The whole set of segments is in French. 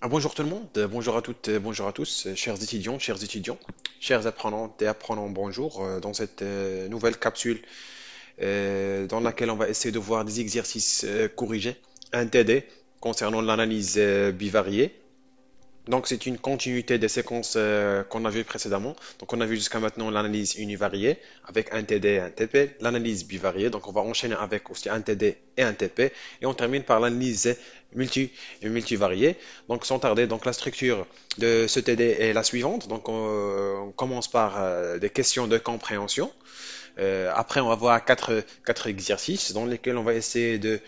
Bonjour tout le monde, bonjour à toutes, bonjour à tous, chers étudiants, chers apprenantes et apprenants, bonjour, dans cette nouvelle capsule dans laquelle on va essayer de voir des exercices corrigés, un TD concernant l'analyse bivariée. Donc c'est une continuité des séquences qu'on a vues précédemment. Donc on a vu jusqu'à maintenant l'analyse univariée avec un TD et un TP, l'analyse bivariée. Donc on va enchaîner avec aussi un TD et un TP et on termine par l'analyse multivariée. Donc sans tarder, donc la structure de ce TD est la suivante. Donc on commence par des questions de compréhension. Après, on va voir quatre exercices dans lesquels on va essayer de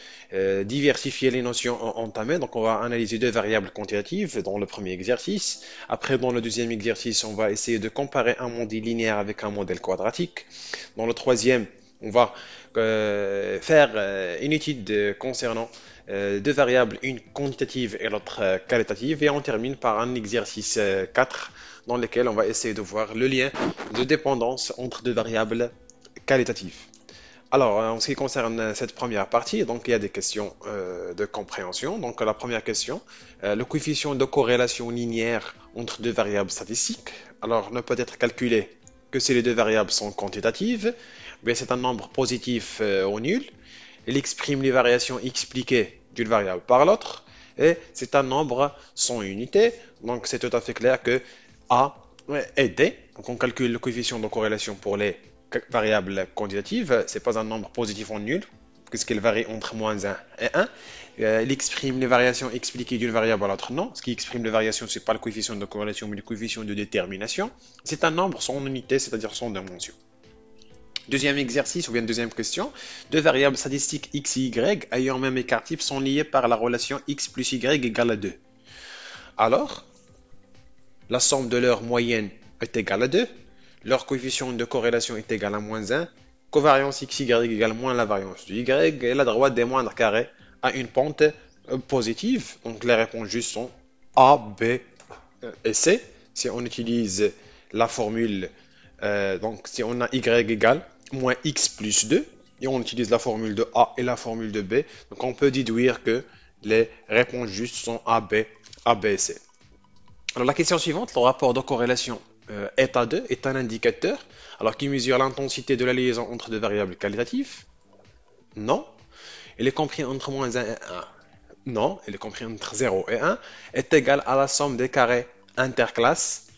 diversifier les notions entamées. Donc, on va analyser deux variables quantitatives dans le premier exercice. Après, dans le deuxième exercice, on va essayer de comparer un modèle linéaire avec un modèle quadratique. Dans le troisième, on va faire une étude concernant deux variables, une quantitative et l'autre qualitative. Et on termine par un exercice 4 dans lequel on va essayer de voir le lien de dépendance entre deux variables qualitative. Alors, en ce qui concerne cette première partie, donc il y a des questions de compréhension. Donc, la première question, le coefficient de corrélation linéaire entre deux variables statistiques, alors ne peut être calculé que si les deux variables sont quantitatives. Bien, c'est un nombre positif ou nul. Il exprime les variations expliquées d'une variable par l'autre. Et c'est un nombre sans unité. Donc, c'est tout à fait clair que A et D. Donc, on calcule le coefficient de corrélation pour les variable quantitative, c'est pas un nombre positif ou nul, puisqu'il varie entre moins 1 et 1. Il exprime les variations expliquées d'une variable à l'autre. Non, ce qui exprime les variations, c'est pas le coefficient de corrélation, mais le coefficient de détermination. C'est un nombre sans unité, c'est-à-dire sans dimension. Deuxième exercice, ou bien deuxième question. Deux variables statistiques x et y ayant même écart type sont liées par la relation x plus y égale à 2. Alors, la somme de leurs moyennes est égale à 2. Leur coefficient de corrélation est égal à moins 1. Covariance xy égale moins la variance de y. Et la droite des moindres carrés a une pente positive. Donc les réponses justes sont A, B et C. Si on utilise la formule, donc si on a y égale moins x plus 2, et on utilise la formule de A et la formule de B, donc on peut déduire que les réponses justes sont A, B et C. Alors la question suivante, le rapport de corrélation état 2 est un indicateur alors qui mesure l'intensité de la liaison entre deux variables qualitatives. Non. Il est compris entre moins 1 et 1. Non. Il est compris entre 0 et 1. Est égal à la somme des carrés interclasses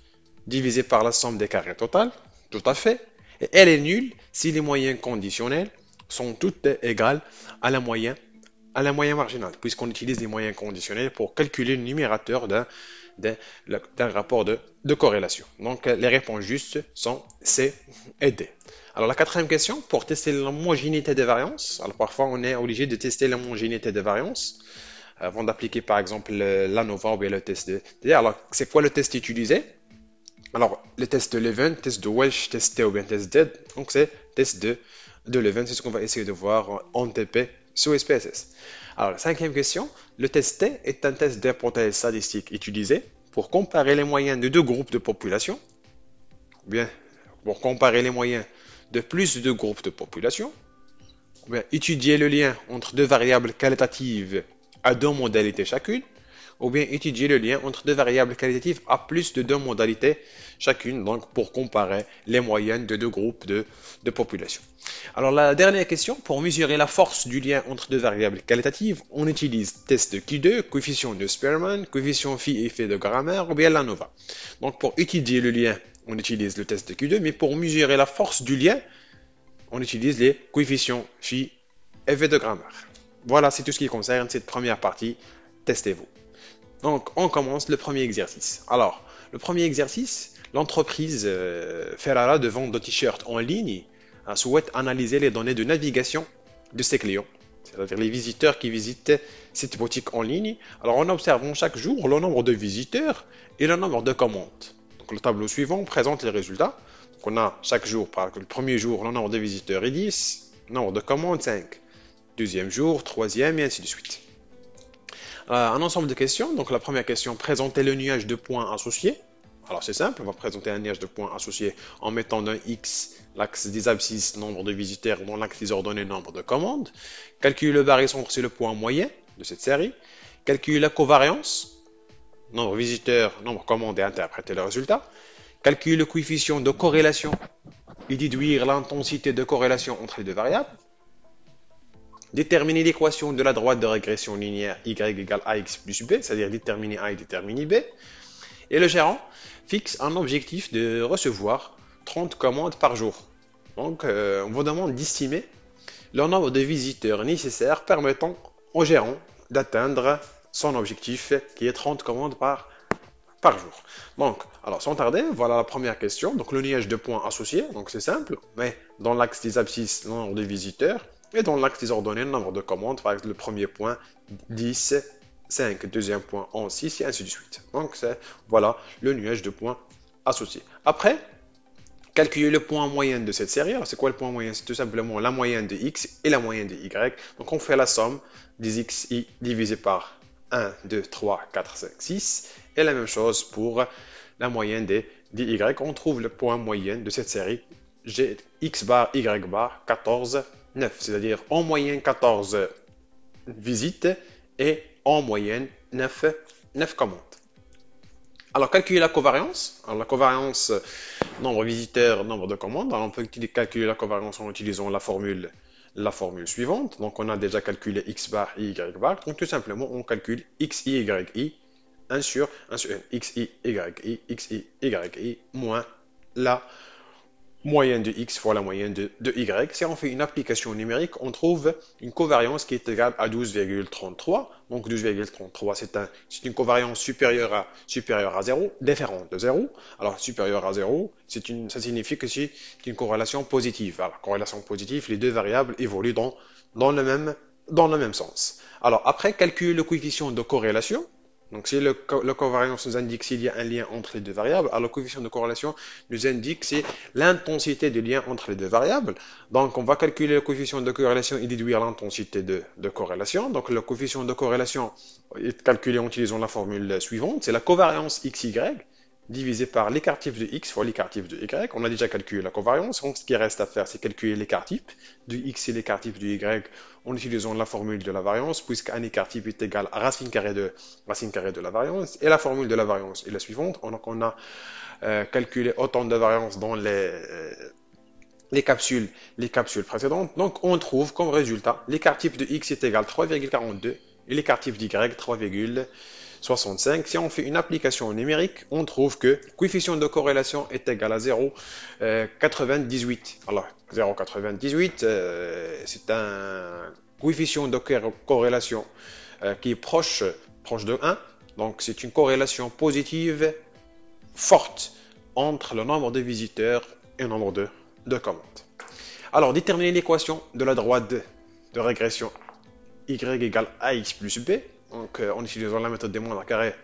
divisé par la somme des carrés total. Tout à fait. Et elle est nulle si les moyennes conditionnelles sont toutes égales à la moyenne marginale, puisqu'on utilise les moyens conditionnels pour calculer le numérateur d'un rapport de corrélation. Donc, les réponses justes sont C et D. Alors, la quatrième question, pour tester l'homogénéité des variances, alors parfois on est obligé de tester l'homogénéité des variances avant d'appliquer par exemple l'ANOVA ou bien le test de D. Alors, c'est quoi le test utilisé? Alors, le test de Levin, test de Welch, test T ou bien test Z, donc c'est test de Levin, c'est ce qu'on va essayer de voir en TP sous SPSS. Alors, la cinquième question, le test T est un test d'hypothèse statistique utilisé pour comparer les moyens de deux groupes de population, ou bien pour comparer les moyens de plus de deux groupes de population, ou bien étudier le lien entre deux variables qualitatives à deux modalités chacune, ou bien étudier le lien entre deux variables qualitatives à plus de deux modalités chacune, donc pour comparer les moyennes de deux groupes de population. Alors la dernière question, pour mesurer la force du lien entre deux variables qualitatives, on utilise test de Q2, coefficient de Spearman, coefficient phi effet de grammaire ou bien l'ANOVA. Donc pour étudier le lien, on utilise le test de Q2, mais pour mesurer la force du lien, on utilise les coefficients phi effet de grammaire. Voilà, c'est tout ce qui concerne cette première partie. Testez-vous. Donc, on commence le premier exercice. Alors, le premier exercice, l'entreprise Ferrara de vente de t-shirts en ligne souhaite analyser les données de navigation de ses clients, c'est-à-dire les visiteurs qui visitent cette boutique en ligne. Alors, en observant chaque jour le nombre de visiteurs et le nombre de commandes. Donc, le tableau suivant présente les résultats. Donc, on a chaque jour, par exemple, le premier jour, le nombre de visiteurs est 10, le nombre de commandes 5, deuxième jour, troisième, et ainsi de suite. Un ensemble de questions. Donc la première question, présenter le nuage de points associés. Alors c'est simple, on va présenter un nuage de points associés en mettant d'un X l'axe des abscisses, nombre de visiteurs, dans l'axe des ordonnées, nombre de commandes. Calculer le barycentre, c'est le point moyen de cette série. Calculer la covariance nombre visiteur, nombre commande et interpréter le résultat. Calculer le coefficient de corrélation et déduire l'intensité de corrélation entre les deux variables. Déterminer l'équation de la droite de régression linéaire y égale ax plus b, c'est-à-dire déterminer a et déterminer b. Et le gérant fixe un objectif de recevoir 30 commandes par jour. Donc, on vous demande d'estimer le nombre de visiteurs nécessaires permettant au gérant d'atteindre son objectif qui est 30 commandes par jour. Donc, alors sans tarder, voilà la première question. Donc, le liège de points associés, donc c'est simple, mais dans l'axe des abscisses, le nombre de visiteurs, et dans l'axe des ordonnées, le nombre de commandes. Par exemple, le premier point, 10, 5, deuxième point, 11, 6, et ainsi de suite. Donc, voilà le nuage de points associés. Après, calculer le point moyen de cette série. Alors, c'est quoi le point moyen? C'est tout simplement la moyenne de x et la moyenne de y. Donc, on fait la somme des xi divisé par 1, 2, 3, 4, 5, 6. Et la même chose pour la moyenne des y. On trouve le point moyen de cette série x bar, y bar, 14, 9. C'est-à-dire en moyenne 14 visites et en moyenne 9 commandes. Alors, calculer la covariance. Alors, la covariance, nombre visiteur, nombre de commandes. Alors, on peut calculer la covariance en utilisant la formule suivante. Donc, on a déjà calculé x bar et y bar. Donc, tout simplement, on calcule x, y, y, 1 sur n, x, y, y, moins la moyenne de x fois la moyenne de y. Si on fait une application numérique, on trouve une covariance qui est égale à 12,33. Donc 12,33, c'est une covariance supérieure à 0, différente de 0. Alors supérieure à 0, ça signifie que c'est une corrélation positive. Alors corrélation positive, les deux variables évoluent dans le même sens. Alors après, calculer le coefficient de corrélation. Donc, si le covariance nous indique s'il y a un lien entre les deux variables, alors le coefficient de corrélation nous indique c'est l'intensité du lien entre les deux variables. Donc, on va calculer le coefficient de corrélation et déduire l'intensité de corrélation. Donc, le coefficient de corrélation est calculé en utilisant la formule suivante. C'est la covariance XY divisé par l'écart type de x fois l'écart type de y. On a déjà calculé la covariance. Donc, ce qui reste à faire, c'est calculer l'écart type du x et l'écart type du y en utilisant la formule de la variance, puisqu'un écart type est égal à racine carrée de la variance. Et la formule de la variance est la suivante. Donc, on a calculé autant de variance dans les capsules précédentes. Donc, on trouve comme résultat l'écart type de x est égal à 3,42 et l'écart type d'y 3,65. Si on fait une application numérique, on trouve que le coefficient de corrélation est égal à 0,98. Alors, 0,98, c'est un coefficient de corrélation qui est proche de 1. Donc, c'est une corrélation positive forte entre le nombre de visiteurs et le nombre de commandes. Alors, déterminer l'équation de la droite de régression y égale ax plus b. Donc, en utilisant la méthode des nombres carrés,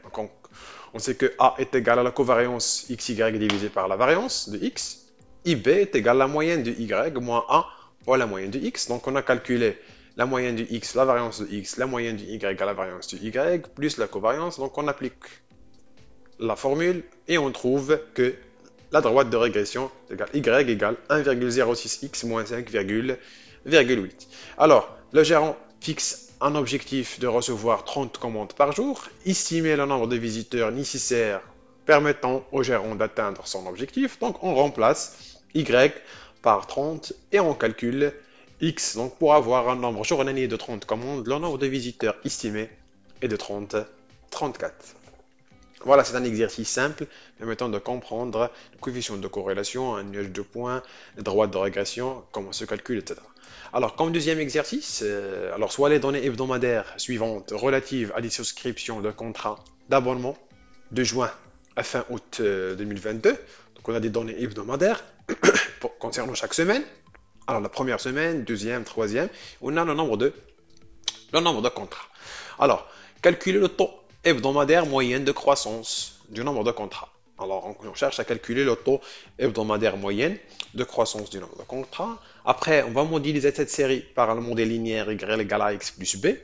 on sait que a est égal à la covariance xy divisé par la variance de x. ib est égal à la moyenne de y moins a fois la moyenne de x. Donc, on a calculé la moyenne de x, la variance de x, la moyenne de y à la variance de y, plus la covariance. Donc, on applique la formule et on trouve que la droite de régression égale y égale 1,06x moins 5,8. Alors, le gérant fixe un objectif de recevoir 30 commandes par jour, estimer le nombre de visiteurs nécessaires permettant au gérant d'atteindre son objectif. Donc, on remplace y par 30 et on calcule x. Donc, pour avoir un nombre journalier de 30 commandes, le nombre de visiteurs estimé est de 34. Voilà, c'est un exercice simple permettant de comprendre le coefficient de corrélation, un nuage de points, les droites de régression, comment se calcule, etc. Alors, comme deuxième exercice, alors soit les données hebdomadaires suivantes relatives à des souscriptions de contrats d'abonnement de juin à fin août 2022. Donc, on a des données hebdomadaires concernant chaque semaine. Alors, la première semaine, deuxième, troisième, on a le nombre de contrats. Alors, calculer le taux hebdomadaire moyenne de croissance du nombre de contrats. Alors, on cherche à calculer le taux hebdomadaire moyenne de croissance du nombre de contrats. Après, on va modéliser cette série par le modèle linéaire y égale à x plus b.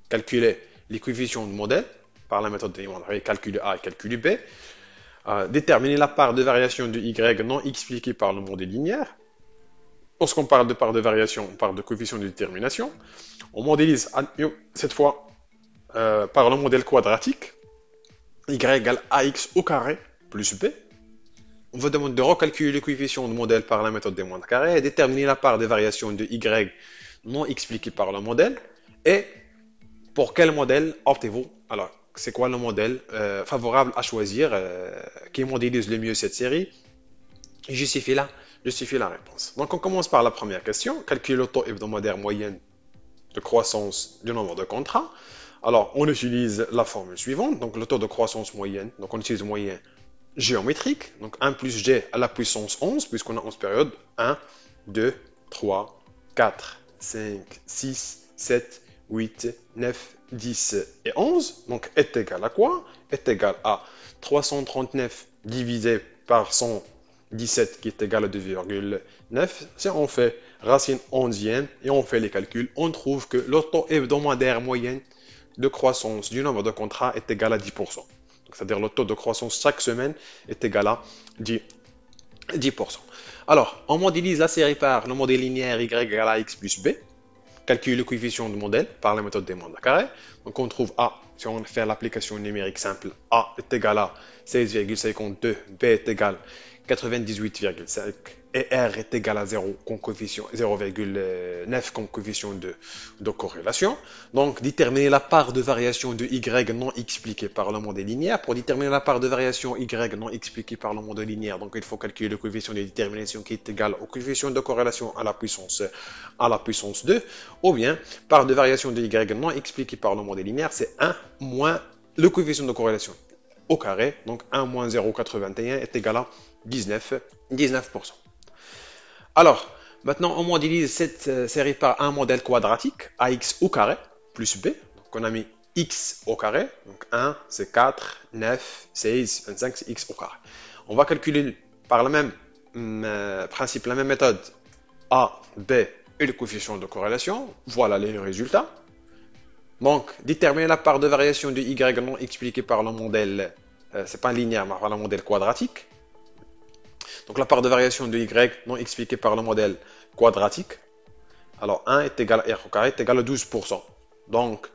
Calculer les coefficients de modèle par la méthode de calculer a et calculer b. Déterminer la part de variation de y non expliquée par le modèle linéaire. Lorsqu'on parle de part de variation, on parle de coefficient de détermination. On modélise cette fois par le modèle quadratique. y égale ax au carré plus b. On va demander de recalculer le coefficient de modèle par la méthode des moindres carrés et déterminer la part des variations de y non expliquées par le modèle. Et pour quel modèle optez-vous? Alors, c'est quoi le modèle favorable à choisir qui modélise le mieux cette série? Justifie la réponse. Donc, on commence par la première question. Calculer le taux hebdomadaire moyenne de croissance du nombre de contrats. Alors, on utilise la formule suivante. Donc, le taux de croissance moyenne. Donc, on utilise le moyen géométrique. Donc, 1 plus g à la puissance 11, puisqu'on a 11 périodes. 1, 2, 3, 4, 5, 6, 7, 8, 9, 10 et 11. Donc, est égal à quoi? Est égal à 339 divisé par 117 qui est égal à 2,9. Si on fait racine onzième et on fait les calculs, on trouve que le taux hebdomadaire moyen de croissance du nombre de contrats est égal à 10%. C'est-à-dire le taux de croissance chaque semaine est égal à 10%. Alors, on modélise la série par le modèle linéaire y égale à x plus b. Calcule le coefficient de modèle par la méthode des nombres carrés. Donc on trouve A, si on fait l'application numérique simple, A est égal à 16,52, B est égal à 98,5 et R est égal à 0 comme coefficient 0,9 comme coefficient de corrélation. Donc déterminer la part de variation de Y non expliquée par le modèle linéaire. Pour déterminer la part de variation Y non expliquée par le modèle linéaire, donc il faut calculer le coefficient de détermination qui est égal au coefficient de corrélation à la puissance 2, ou bien part de variation de Y non expliquée par le modèle linéaire, c'est 1 moins le coefficient de corrélation au carré, donc 1 moins 0,81 est égal à 19%. Alors, maintenant, on modélise cette série par un modèle quadratique, ax au carré, plus b. Donc, on a mis x au carré. Donc, 1, c'est 4, 9, 16, 25, c'est x au carré. On va calculer par le même principe, la même méthode, a, b et le coefficient de corrélation. Voilà les résultats. Donc, déterminer la part de variation de y non expliquée par le modèle, c'est pas linéaire, mais par le modèle quadratique. Donc la part de variation de y non expliquée par le modèle quadratique. Alors 1 est égal à r au carré est égal à 12%. Donc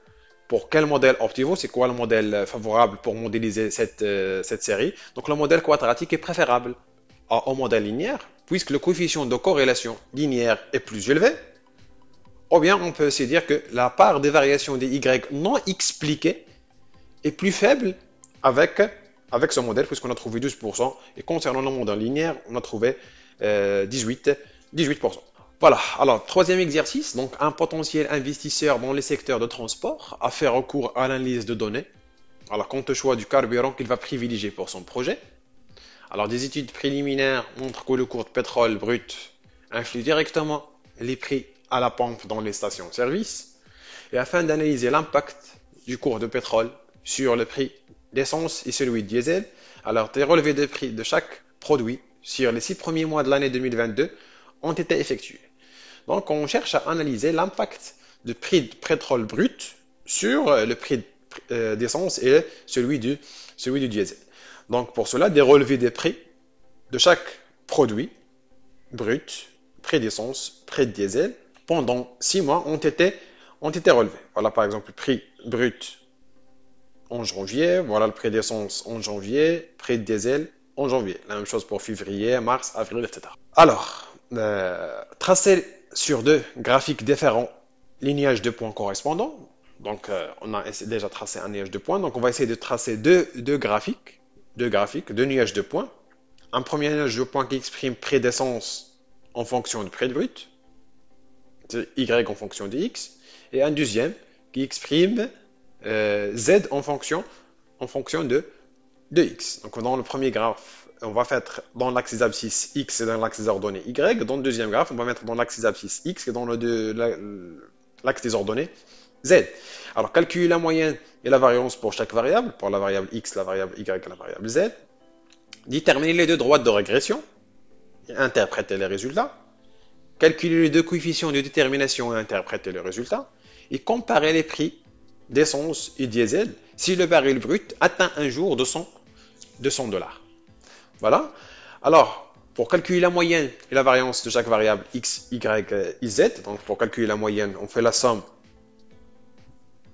pour quel modèle optez-vous? C'est quoi le modèle favorable pour modéliser cette série? Donc le modèle quadratique est préférable au modèle linéaire, puisque le coefficient de corrélation linéaire est plus élevé. Ou bien on peut aussi dire que la part des variations des y non expliquées est plus faible avec ce modèle, puisqu'on a trouvé 12%, et concernant le modèle linéaire, on a trouvé 18%. Voilà, alors troisième exercice, donc un potentiel investisseur dans les secteurs de transport a fait recours à l'analyse de données, alors quant au choix du carburant qu'il va privilégier pour son projet. Alors des études préliminaires montrent que le cours de pétrole brut influe directement les prix à la pompe dans les stations-service, et afin d'analyser l'impact du cours de pétrole sur le prix d'essence et celui de diesel. Alors, des relevés de prix de chaque produit sur les 6 premiers mois de l'année 2022 ont été effectués. Donc, on cherche à analyser l'impact du prix de pétrole brut sur le prix d'essence et celui du diesel. Donc, pour cela, des relevés des prix de chaque produit brut, prix d'essence, prix de diesel, pendant 6 mois ont été relevés. Voilà, par exemple, le prix brut en janvier, voilà le prix d'essence en janvier, prix de diesel en janvier. La même chose pour février, mars, avril, etc. Alors, tracer sur deux graphiques différents les nuages de points correspondants. Donc, on a déjà tracé un nuage de points. Donc, on va essayer de tracer deux nuages de points. Un premier nuage de points qui exprime prix d'essence en fonction du prix de brut, Y en fonction de X, et un deuxième qui exprime Z en fonction de X. Donc dans le premier graphe, on va mettre dans l'axe des abscisses X et dans l'axe des ordonnées Y. Dans le deuxième graphe, on va mettre dans l'axe des abscisses X et dans l'axe des ordonnées Z. Alors calculer la moyenne et la variance pour chaque variable, pour la variable X, la variable Y et la variable Z. Déterminer les deux droites de régression et interpréter les résultats. Calculer les deux coefficients de détermination et interpréter les résultats. Et comparer les prix d'essence et diesel si le baril brut atteint un jour de 100 $. Voilà. Alors, pour calculer la moyenne et la variance de chaque variable x, y et z, donc pour calculer la moyenne, on fait la somme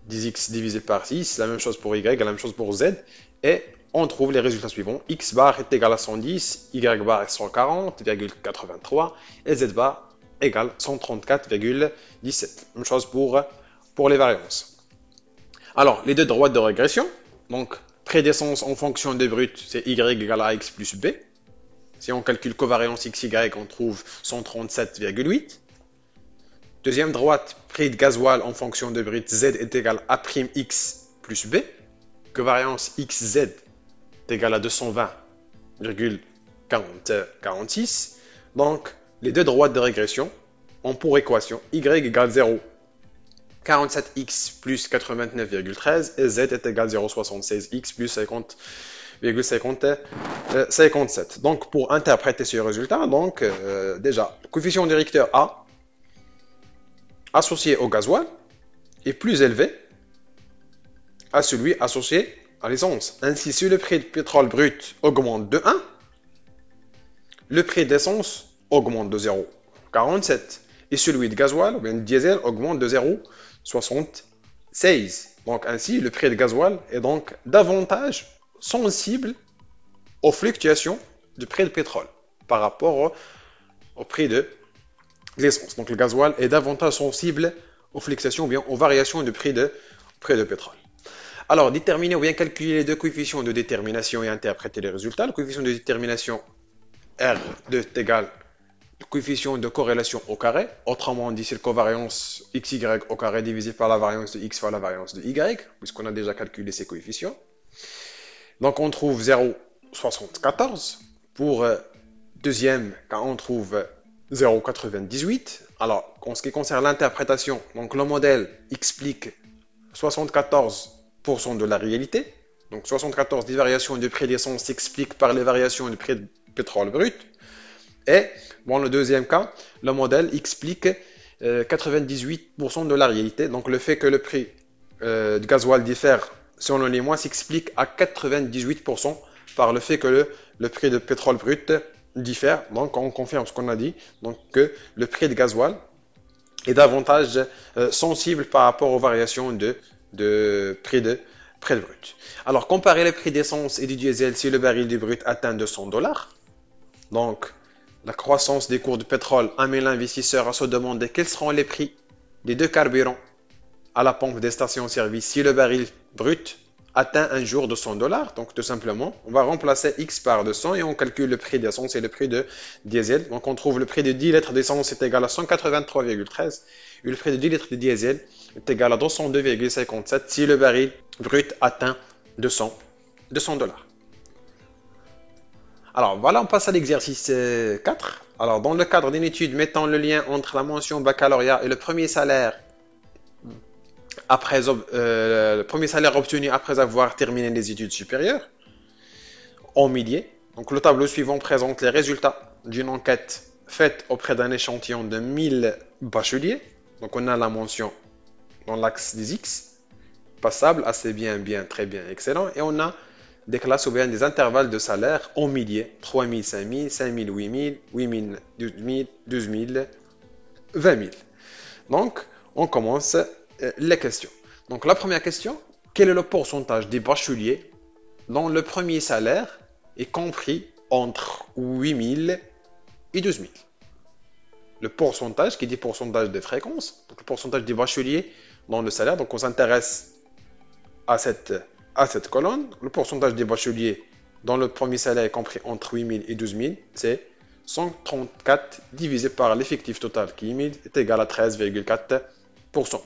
10x divisé par 6, la même chose pour y, la même chose pour z, et on trouve les résultats suivants. X bar est égal à 110, y bar est 140,83 et z bar égale 134,17. Même chose pour les variances. Alors, les deux droites de régression, donc prédécence en fonction de brut, c'est y égale à x plus b. Si on calcule covariance xy, on trouve 137,8. Deuxième droite, prix de gasoil en fonction de brut, z est égal à x plus b. Covariance xz est égal à 220,46. Donc, les deux droites de régression ont pour équation y égale 0, 47x plus 89,13 et z est égal à 0,76x plus 50,57. Donc, pour interpréter ce résultat, donc, déjà, le coefficient directeur A associé au gasoil est plus élevé à celui associé à l'essence. Ainsi, si le prix du pétrole brut augmente de 1, le prix d'essence augmente de 0,47 et celui de gasoil ou bien de diesel augmente de 0,76. Donc ainsi, le prix de gasoil est donc davantage sensible aux fluctuations du prix du pétrole par rapport au prix de l'essence. Donc le gasoil est davantage sensible aux fluctuations ou bien aux variations du prix de pétrole. Alors, déterminer ou bien calculer les deux coefficients de détermination et interpréter les résultats. Le coefficient de détermination R2 est égal au coefficient de corrélation au carré. Autrement dit, c'est la covariance XY au carré divisé par la variance de X fois la variance de Y, puisqu'on a déjà calculé ces coefficients. Donc, on trouve 0,74. Pour deuxième cas, on trouve 0,98. Alors, en ce qui concerne l'interprétation, donc le modèle explique 74% de la réalité. Donc 74 des variations du prix d'essence s'expliquent par les variations du prix de pétrole brut. Et dans le deuxième cas, le modèle explique 98% de la réalité. Donc le fait que le prix du gasoil diffère selon les mois s'explique à 98% par le fait que le prix de pétrole brut diffère. Donc on confirme ce qu'on a dit, donc que le prix de gasoil est davantage sensible par rapport aux variations de prix de brut. Alors, comparer les prix d'essence et du diesel si le baril du brut atteint 200 $. Donc, la croissance des cours du pétrole amène l'investisseur à se demander quels seront les prix des deux carburants à la pompe des stations-service si le baril brut atteint un jour 200 $. Donc, tout simplement, on va remplacer X par 200 et on calcule le prix d'essence et le prix de diesel. Donc, on trouve le prix de 10 litres d'essence est égal à 183,13 et le prix de 10 litres de diesel est égal à 202,57 si le baril brut atteint 200 $. Alors, voilà, on passe à l'exercice 4. Alors, dans le cadre d'une étude mettant le lien entre la mention baccalauréat et le premier salaire obtenu après avoir terminé les études supérieures, en milliers. Donc le tableau suivant présente les résultats d'une enquête faite auprès d'un échantillon de 1000 bacheliers. Donc on a la mention dans l'axe des X, passable, assez bien, bien, très bien, excellent. Et on a des classes ou bien des intervalles de salaire en milliers, 3000, 5000, 5000, 8000, 8000, 12000, 12000, 20 000. Donc on commence les questions. Donc la première question, quel est le pourcentage des bacheliers dont le premier salaire est compris entre 8000 et 12 000? Le pourcentage, qui dit pourcentage de fréquence, donc le pourcentage des bacheliers dans le salaire, donc on s'intéresse à cette colonne. Le pourcentage des bacheliers dans le premier salaire est compris entre 8000 et 12 000, c'est 134 divisé par l'effectif total qui est égal à 13,4%.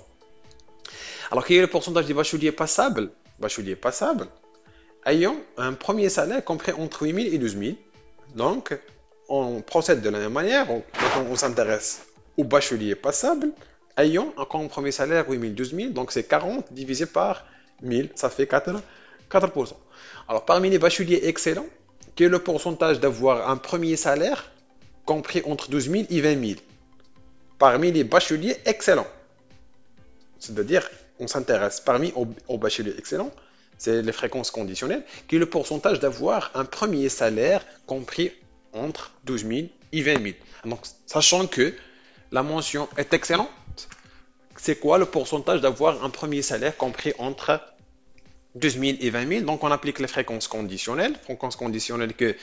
Alors, quel est le pourcentage des bacheliers passables ayant un premier salaire compris entre 8000 et 12 000. Donc, on procède de la même manière. On s'intéresse aux bacheliers passables ayant comme premier salaire 8000, 12 000. Donc, c'est 40 divisé par 1000. Ça fait 4%. Alors, parmi les bacheliers excellents, quel est le pourcentage d'avoir un premier salaire compris entre 12 000 et 20 000 parmi les bacheliers excellents? C'est-à-dire, on s'intéresse parmi aux bacheliers excellents, c'est les fréquences conditionnelles, qui est le pourcentage d'avoir un premier salaire compris entre 12 000 et 20 000. Donc, sachant que la mention est excellente, c'est quoi le pourcentage d'avoir un premier salaire compris entre 12 000 et 20 000. Donc, on applique les fréquences conditionnelles. Fréquence conditionnelle que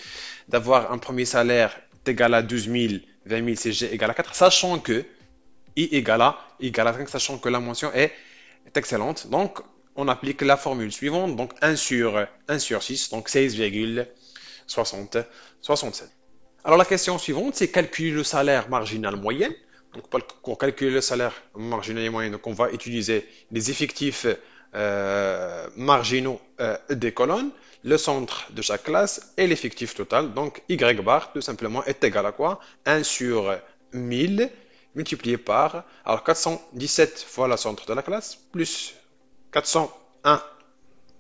d'avoir un premier salaire est égal à 12 000, 20 000, c'est G égale à 4, sachant que I égale à 5, sachant que la mention est excellente. Donc, on applique la formule suivante. Donc, 1 sur 6, donc 16,67. Alors, la question suivante, c'est calculer le salaire marginal moyen. Donc, pour calculer le salaire marginal moyen, donc on va utiliser les effectifs marginaux des colonnes, le centre de chaque classe et l'effectif total. Donc, Y bar, tout simplement, est égal à quoi? 1 sur 1000 multiplié par, alors 417 fois le centre de la classe, plus 401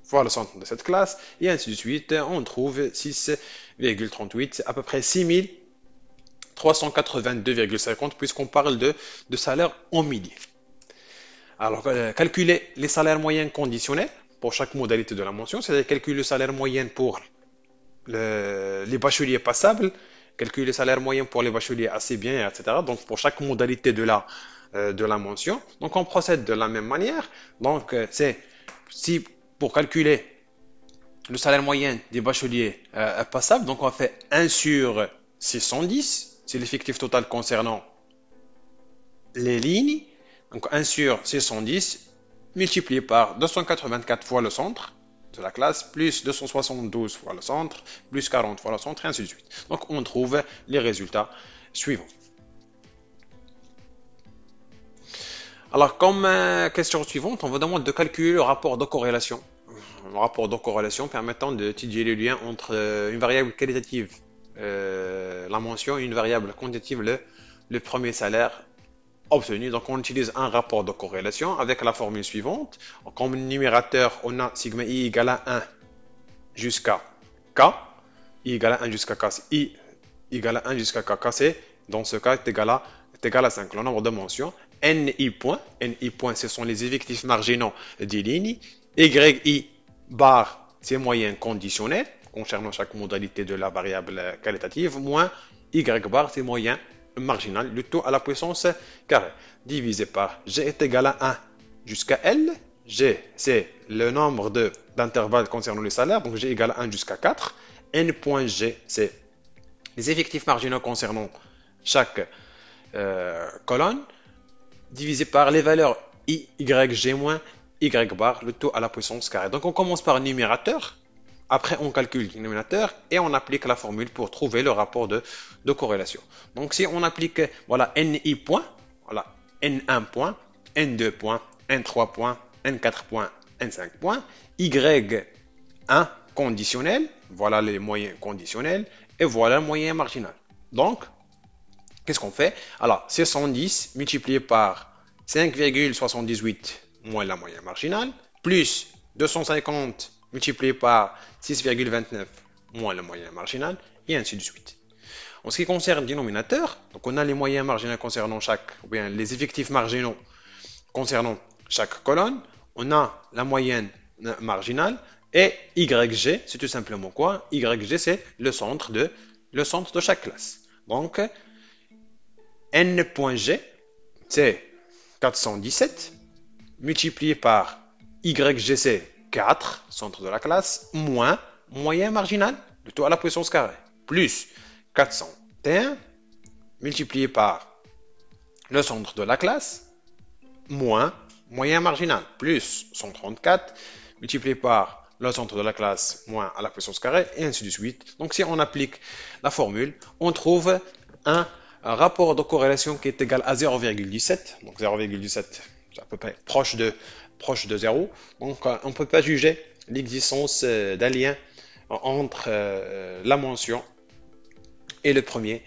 fois le centre de cette classe, et ainsi de suite. On trouve 6,38, c'est à peu près 6382,50, puisqu'on parle de salaire en milliers. Alors, calculer les salaires moyens conditionnels pour chaque modalité de la mention, c'est-à-dire calculer le salaire moyen pour les bacheliers passables, calculer le salaire moyen pour les bacheliers assez bien, etc. Donc, pour chaque modalité de la mention. Donc, on procède de la même manière. Donc, si pour calculer le salaire moyen des bacheliers passables, donc on fait 1 sur 610, c'est l'effectif total concernant les lignes. Donc 1 sur 610 multiplié par 284 fois le centre de la classe, plus 272 fois le centre, plus 40 fois le centre, et ainsi de suite. Donc on trouve les résultats suivants. Alors comme question suivante, on vous demande de calculer le rapport de corrélation. Un rapport de corrélation permettant d'étudier le lien entre une variable qualitative, la mention, et une variable quantitative, le premier salaire obtenu. Donc on utilise un rapport de corrélation avec la formule suivante. Comme numérateur, on a sigma i égale à 1 jusqu'à k. I égale à 1 jusqu'à k, c'est i égale à 1 jusqu'à k. K, c'est, dans ce cas, est égal à 5, le nombre de mentions. Ni point, ce sont les effectifs marginaux des lignes. Yi bar, c'est moyen conditionnel concernant chaque modalité de la variable qualitative, moins y bar, c'est moyen marginal, le tout à la puissance carrée, divisé par g est égal à 1 jusqu'à L. G, c'est le nombre d'intervalles concernant le salaire, donc g égale à 1 jusqu'à 4. N.G, c'est les effectifs marginaux concernant chaque colonne, divisé par les valeurs I, Y, G moins Y bar, le tout à la puissance carrée. Donc on commence par le numérateur. Après, on calcule le dénominateur et on applique la formule pour trouver le rapport de corrélation. Donc, si on applique, voilà, NI point, voilà, N1 point, N2 point, N3 point, N4 point, N5 point, Y1 conditionnel, voilà les moyens conditionnels, et voilà le moyen marginal. Donc, qu'est-ce qu'on fait? Alors, 610 multiplié par 5,78 moins la moyenne marginale, plus 250 multiplié par 6,29 moins le moyen marginal, et ainsi de suite. En ce qui concerne le dénominateur, donc on a les moyens marginaux concernant ou bien les effectifs marginaux concernant chaque colonne, on a la moyenne marginale, et YG, c'est tout simplement quoi? YG, c'est le centre de chaque classe. Donc, N.G, c'est 417, multiplié par YG, c'est 4, centre de la classe, moins moyen marginal, le tout à la puissance carrée, plus 401, multiplié par le centre de la classe, moins moyen marginal, plus 134, multiplié par le centre de la classe, moins à la puissance carrée, et ainsi de suite. Donc si on applique la formule, on trouve un rapport de corrélation qui est égal à 0,17, donc 0,17, c'est à peu près proche de 0. Donc, on ne peut pas juger l'existence d'un lien entre la mention et le premier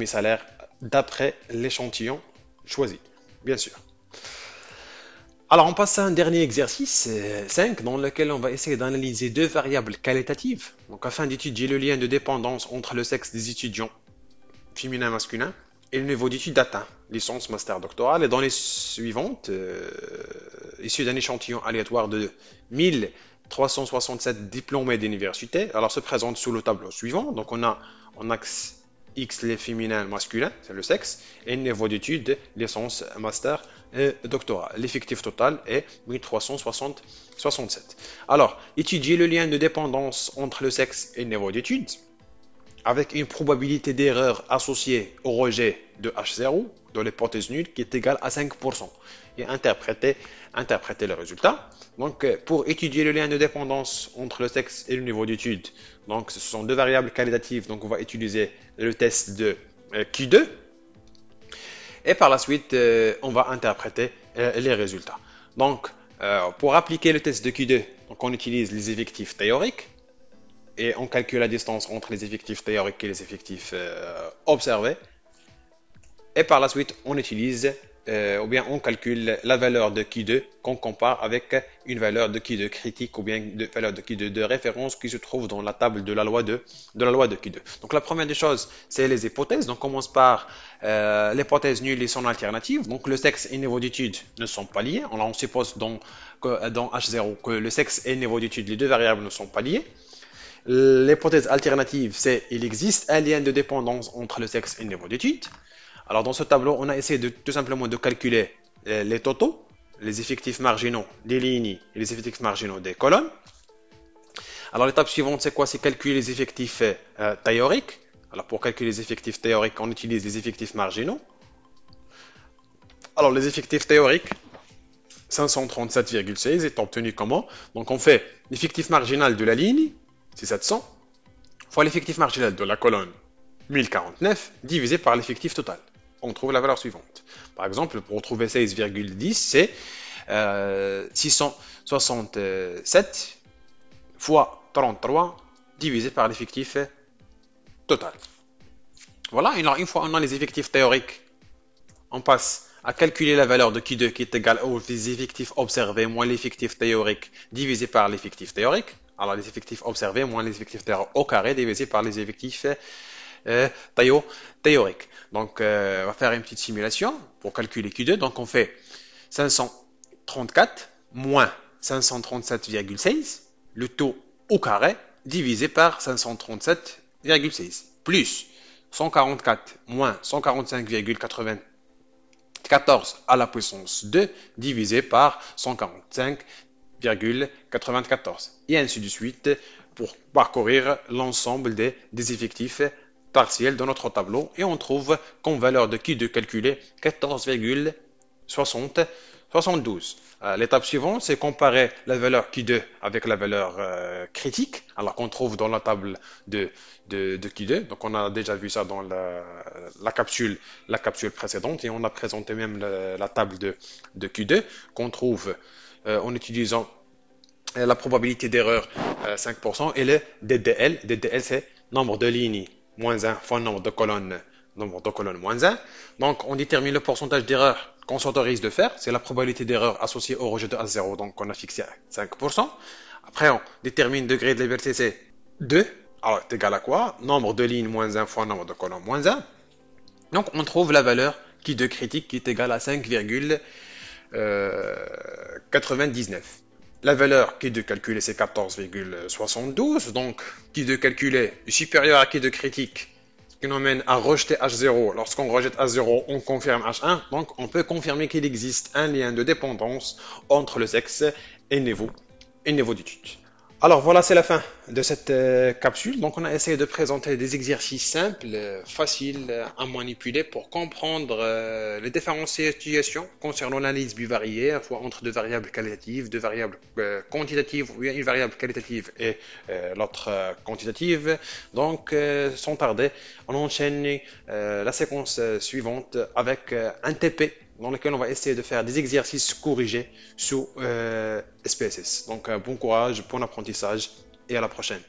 salaire d'après l'échantillon choisi, bien sûr. Alors, on passe à un dernier exercice, 5, dans lequel on va essayer d'analyser deux variables qualitatives, donc afin d'étudier le lien de dépendance entre le sexe des étudiants féminin et masculin et le niveau d'études atteint, licence, master, doctoral, et dans les suivantes, issues d'un échantillon aléatoire de 1367 diplômés d'université, alors se présente sous le tableau suivant. Donc on a en axe X les féminins masculins, c'est le sexe, et niveau d'études, licence, master et doctorat. L'effectif total est 1367. Alors, étudier le lien de dépendance entre le sexe et le niveau d'études avec une probabilité d'erreur associée au rejet de H0 dans l'hypothèse nulle qui est égale à 5% et interpréter le résultat. Donc, pour étudier le lien de dépendance entre le sexe et le niveau d'études, donc ce sont deux variables qualitatives, donc on va utiliser le test de Q2 et par la suite, on va interpréter les résultats. Donc, pour appliquer le test de Q2, donc on utilise les effectifs théoriques et on calcule la distance entre les effectifs théoriques et les effectifs observés. Et par la suite, on utilise ou bien on calcule la valeur de Q2 qu'on compare avec une valeur de Q2 critique ou bien une valeur de Q2 de référence qui se trouve dans la table de la loi de Q2. Donc la première des choses, c'est les hypothèses. Donc on commence par l'hypothèse nulle et son alternative. Donc le sexe et le niveau d'études ne sont pas liés. On suppose dans H0 que le sexe et le niveau d'études, les deux variables ne sont pas liées. L'hypothèse alternative, c'est qu'il existe un lien de dépendance entre le sexe et le niveau d'études. Alors dans ce tableau, on a essayé tout simplement de calculer les totaux, les effectifs marginaux des lignes et les effectifs marginaux des colonnes. Alors l'étape suivante, c'est quoi? C'est calculer les effectifs théoriques. Alors pour calculer les effectifs théoriques, on utilise les effectifs marginaux. Alors les effectifs théoriques, 537,16 est obtenu comment? Donc on fait l'effectif marginal de la ligne, c'est 700, fois l'effectif marginal de la colonne, 1049, divisé par l'effectif total. On trouve la valeur suivante. Par exemple, pour trouver 16,10, c'est 667 fois 33 divisé par l'effectif total. Voilà, une fois on a les effectifs théoriques, on passe à calculer la valeur de Q2 qui est égale aux effectifs observés moins l'effectif théorique divisé par l'effectif théorique. Alors les effectifs observés moins les effectifs théoriques au carré divisé par les effectifs théoriques. Donc, on va faire une petite simulation pour calculer Q2. Donc, on fait 534 moins 537,16, le taux au carré, divisé par 537,16, plus 144 moins 145,94 à la puissance 2, divisé par 145,94. Et ainsi de suite pour parcourir l'ensemble des effectifs partiel dans notre tableau et on trouve comme valeur de Q2 calculée 14,72. L'étape suivante, c'est comparer la valeur Q2 avec la valeur critique, alors qu'on trouve dans la table de Q2. Donc on a déjà vu ça dans la capsule précédente et on a présenté même la table de Q2 qu'on trouve en utilisant la probabilité d'erreur 5% et le DDL. DDL, c'est nombre de lignes moins 1 fois nombre de colonnes moins 1. Donc, on détermine le pourcentage d'erreur qu'on s'autorise de faire. C'est la probabilité d'erreur associée au rejet de A0. Donc, on a fixé à 5%. Après, on détermine le degré de liberté, c'est 2. Alors, c'est égal à quoi? Nombre de lignes moins 1 fois nombre de colonnes moins 1. Donc, on trouve la valeur Q2 critique qui est égale à 5,99. La valeur Q2 calculée, c'est 14,72. Donc, Q2 calculé est supérieur à Q2 critique, ce qui nous mène à rejeter H0. Lorsqu'on rejette H0, on confirme H1. Donc, on peut confirmer qu'il existe un lien de dépendance entre le sexe et le niveau d'étude. Alors voilà, c'est la fin de cette capsule. Donc on a essayé de présenter des exercices simples, faciles à manipuler pour comprendre les différentes situations concernant l'analyse bivariée, à la fois entre deux variables qualitatives, deux variables quantitatives, ou une variable qualitative et l'autre quantitative. Donc sans tarder, on enchaîne la séquence suivante avec un TP dans lequel on va essayer de faire des exercices corrigés sous SPSS. Donc bon courage, bon apprentissage et à la prochaine.